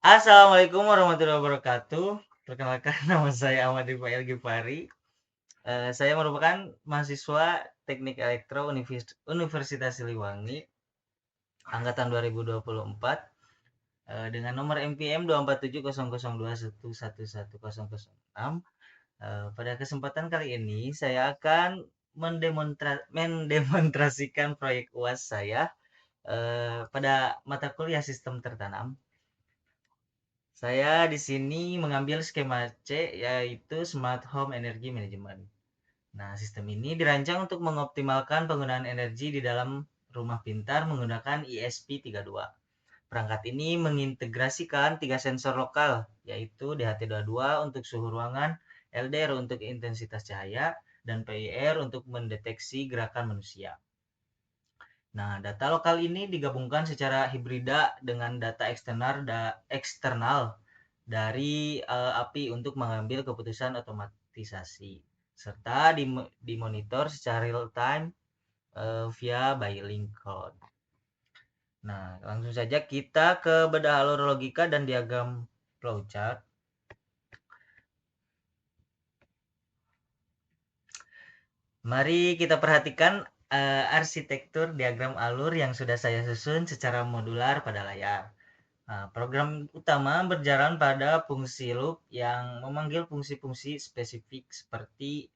Assalamualaikum warahmatullahi wabarakatuh. Perkenalkan nama saya Ahmad Rifail Gifari. Saya merupakan mahasiswa Teknik Elektro Universitas Siliwangi angkatan 2024 dengan nomor NPM 2470021111006. Pada kesempatan kali ini saya akan mendemonstrasikan proyek UAS saya pada mata kuliah sistem tertanam. Saya di sini mengambil skema C, yaitu Smart Home Energy Management. Nah, sistem ini dirancang untuk mengoptimalkan penggunaan energi di dalam rumah pintar menggunakan ESP32. Perangkat ini mengintegrasikan 3 sensor lokal, yaitu DHT22 untuk suhu ruangan, LDR untuk intensitas cahaya, dan PIR untuk mendeteksi gerakan manusia. Nah, data lokal ini digabungkan secara hibrida dengan data eksternal dari API untuk mengambil keputusan otomatisasi serta dimonitor secara real time via Bailink Cloud. Nah, langsung saja kita ke bedah alur logika dan diagram flowchart. Mari kita perhatikan arsitektur diagram alur yang sudah saya susun secara modular pada layar. Nah, program utama berjalan pada fungsi loop yang memanggil fungsi-fungsi spesifik seperti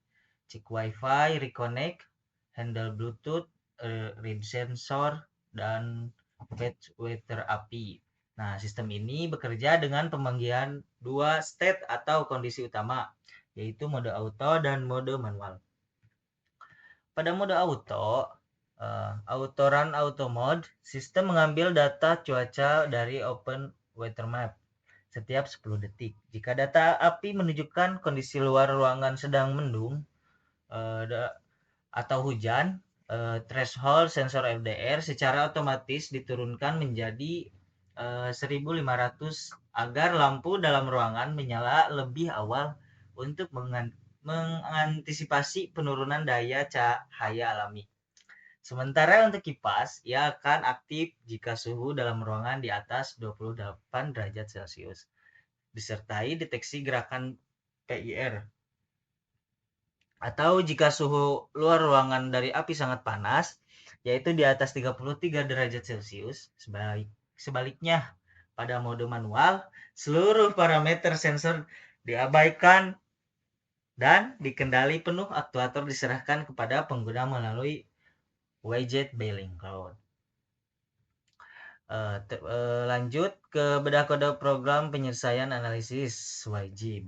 cek WiFi, reconnect, handle Bluetooth, read sensor, dan fetch weather API. Nah, sistem ini bekerja dengan pemanggilan dua state atau kondisi utama, yaitu mode auto dan mode manual. Pada mode auto, auto run auto mode, sistem mengambil data cuaca dari open weather map setiap 10 detik. Jika data API menunjukkan kondisi luar ruangan sedang mendung atau hujan, threshold sensor FDR secara otomatis diturunkan menjadi 1500 agar lampu dalam ruangan menyala lebih awal untuk mengantisipasi penurunan daya cahaya alami. Sementara untuk kipas, ia akan aktif jika suhu dalam ruangan di atas 28 derajat Celcius, disertai deteksi gerakan PIR. Atau jika suhu luar ruangan dari api sangat panas, yaitu di atas 33 derajat Celcius, sebaliknya pada mode manual, seluruh parameter sensor diabaikan dan dikendali penuh aktuator diserahkan kepada pengguna melalui widget Bailink Cloud. Lanjut ke bedah kode program penyelesaian analisis wajib.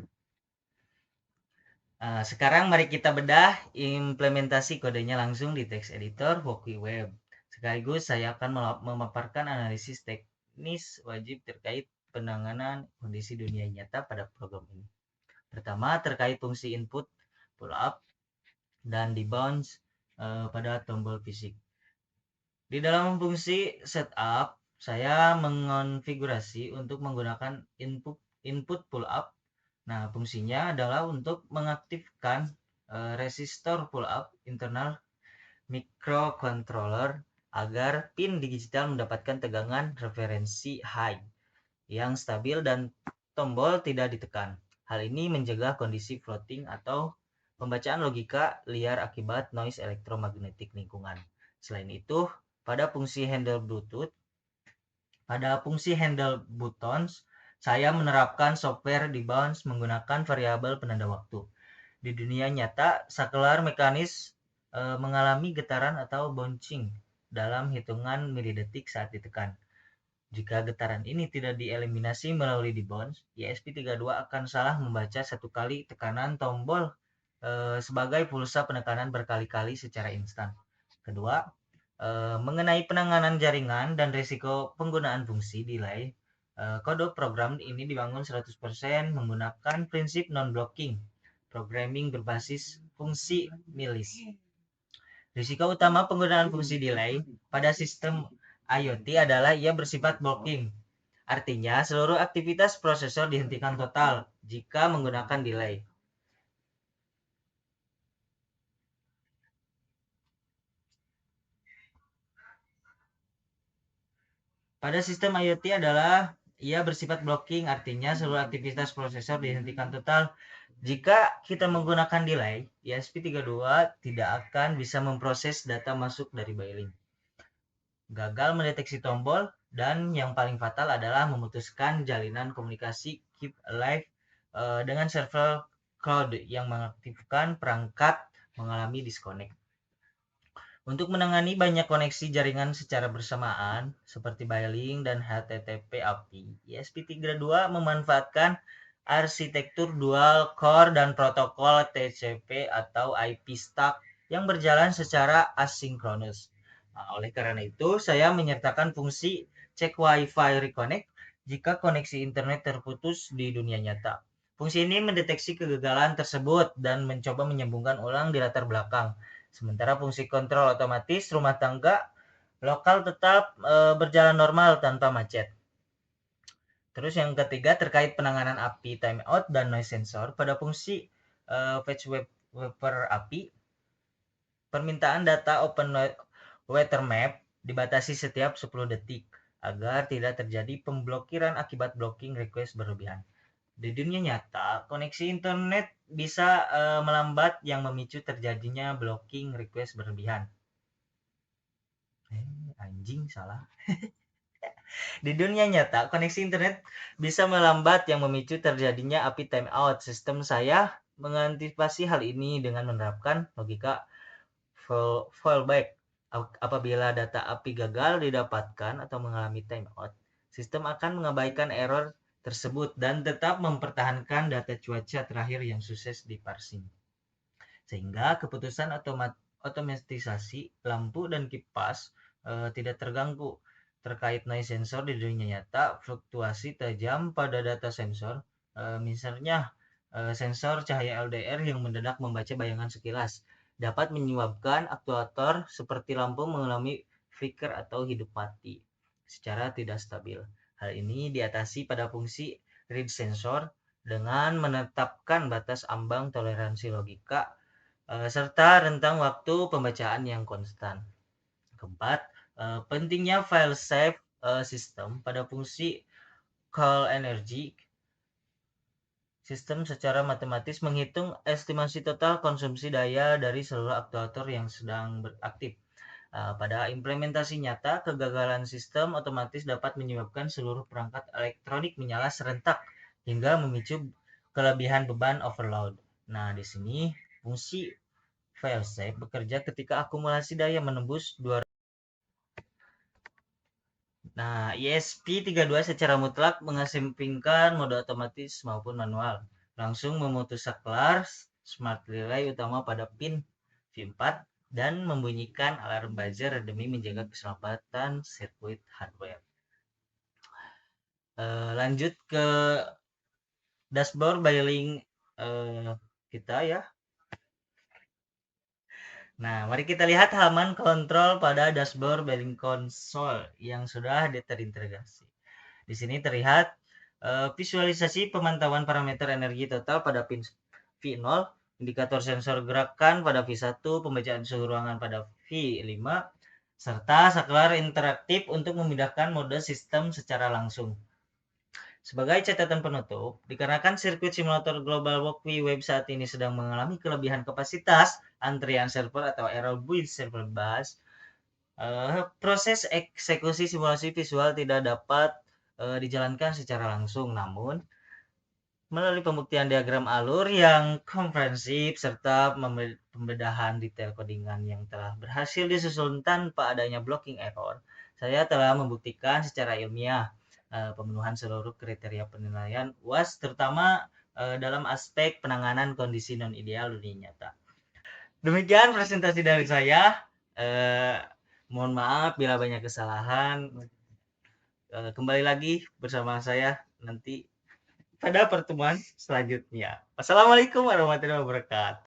Sekarang mari kita bedah implementasi kodenya langsung di text editor Hoki Web. Sekaligus saya akan memaparkan analisis teknis wajib terkait penanganan kondisi dunia nyata pada program ini. Pertama, terkait fungsi input pull up dan debounce pada tombol fisik. Di dalam fungsi setup, saya mengonfigurasi untuk menggunakan input pull up. Nah, fungsinya adalah untuk mengaktifkan resistor pull up internal microcontroller agar pin digital mendapatkan tegangan referensi high yang stabil dan tombol tidak ditekan. Hal ini mencegah kondisi floating atau pembacaan logika liar akibat noise elektromagnetik lingkungan. Selain itu, pada fungsi handle buttons, saya menerapkan software debounce menggunakan variabel penanda waktu. Di dunia nyata, saklar mekanis mengalami getaran atau bouncing dalam hitungan milidetik saat ditekan. Jika getaran ini tidak dieliminasi melalui debounce, ESP32 akan salah membaca satu kali tekanan tombol sebagai pulsa penekanan berkali-kali secara instan. Kedua, mengenai penanganan jaringan dan risiko penggunaan fungsi delay, kode program ini dibangun 100% menggunakan prinsip non-blocking, programming berbasis fungsi milis. Risiko utama penggunaan fungsi delay pada sistem IoT adalah ia bersifat blocking. Artinya, seluruh aktivitas prosesor dihentikan total jika menggunakan delay. Pada sistem IoT adalah ia bersifat blocking, artinya seluruh aktivitas prosesor dihentikan total. Jika kita menggunakan delay, ESP32 tidak akan bisa memproses data masuk dari Bailink. Gagal mendeteksi tombol, dan yang paling fatal adalah memutuskan jalinan komunikasi keep alive dengan server cloud yang mengaktifkan perangkat mengalami disconnect. Untuk menangani banyak koneksi jaringan secara bersamaan, seperti Bailink dan HTTP API, ESP32 memanfaatkan arsitektur dual core dan protokol TCP atau IP stack yang berjalan secara asinkronus. Nah, oleh karena itu, saya menyertakan fungsi cek Wi-Fi reconnect jika koneksi internet terputus di dunia nyata. Fungsi ini mendeteksi kegagalan tersebut dan mencoba menyambungkan ulang di latar belakang. Sementara fungsi kontrol otomatis rumah tangga lokal tetap berjalan normal tanpa macet. Terus yang ketiga terkait penanganan API timeout dan noise sensor pada fungsi fetch wrapper API, permintaan data open weather map dibatasi setiap 10 detik agar tidak terjadi pemblokiran akibat blocking request berlebihan. Di dunia nyata, koneksi internet bisa melambat yang memicu terjadinya blocking request berlebihan. Anjing salah. Di dunia nyata, koneksi internet bisa melambat yang memicu terjadinya API timeout. Sistem saya mengantisipasi hal ini dengan menerapkan logika fallback. Apabila data API gagal didapatkan atau mengalami timeout, sistem akan mengabaikan error tersebut dan tetap mempertahankan data cuaca terakhir yang sukses di parsing. Sehingga keputusan otomatisasi lampu dan kipas tidak terganggu. Terkait noise sensor di dunia nyata, fluktuasi tajam pada data sensor, misalnya sensor cahaya LDR yang mendadak membaca bayangan sekilas, dapat menyebabkan aktuator seperti lampu mengalami flicker atau hidup mati secara tidak stabil. Hal ini diatasi pada fungsi read sensor dengan menetapkan batas ambang toleransi logika serta rentang waktu pembacaan yang konstan. Keempat, pentingnya file save system pada fungsi call energy. Sistem secara matematis menghitung estimasi total konsumsi daya dari seluruh aktuator yang sedang beraktif. Pada implementasi nyata, kegagalan sistem otomatis dapat menyebabkan seluruh perangkat elektronik menyala serentak hingga memicu kelebihan beban overload. Nah, di sini fungsi failsafe bekerja ketika akumulasi daya menembus 200. Nah, ESP32 secara mutlak mengesampingkan mode otomatis maupun manual. Langsung memutus saklar smart relay utama pada pin V4 dan membunyikan alarm buzzer demi menjaga keselamatan sirkuit hardware. Lanjut ke dashboard Bailink kita ya. Nah, mari kita lihat halaman kontrol pada dashboard Bailink Console yang sudah terintegrasi. Di sini terlihat visualisasi pemantauan parameter energi total pada pin V0, indikator sensor gerakan pada V1, pembacaan suhu ruangan pada V5, serta saklar interaktif untuk memindahkan mode sistem secara langsung. Sebagai catatan penutup, dikarenakan sirkuit simulator Global Walkway Web saat ini sedang mengalami kelebihan kapasitas, antrian server atau error with server bus, proses eksekusi simulasi visual tidak dapat dijalankan secara langsung, namun melalui pembuktian diagram alur yang komprehensif serta pembedahan detail codingan yang telah berhasil disusun tanpa adanya blocking error, saya telah membuktikan secara ilmiah pemenuhan seluruh kriteria penilaian UAS, terutama dalam aspek penanganan kondisi non-ideal dunia nyata. Demikian presentasi dari saya. Mohon maaf bila banyak kesalahan. Kembali lagi bersama saya nanti pada pertemuan selanjutnya. Wassalamualaikum warahmatullahi wabarakatuh.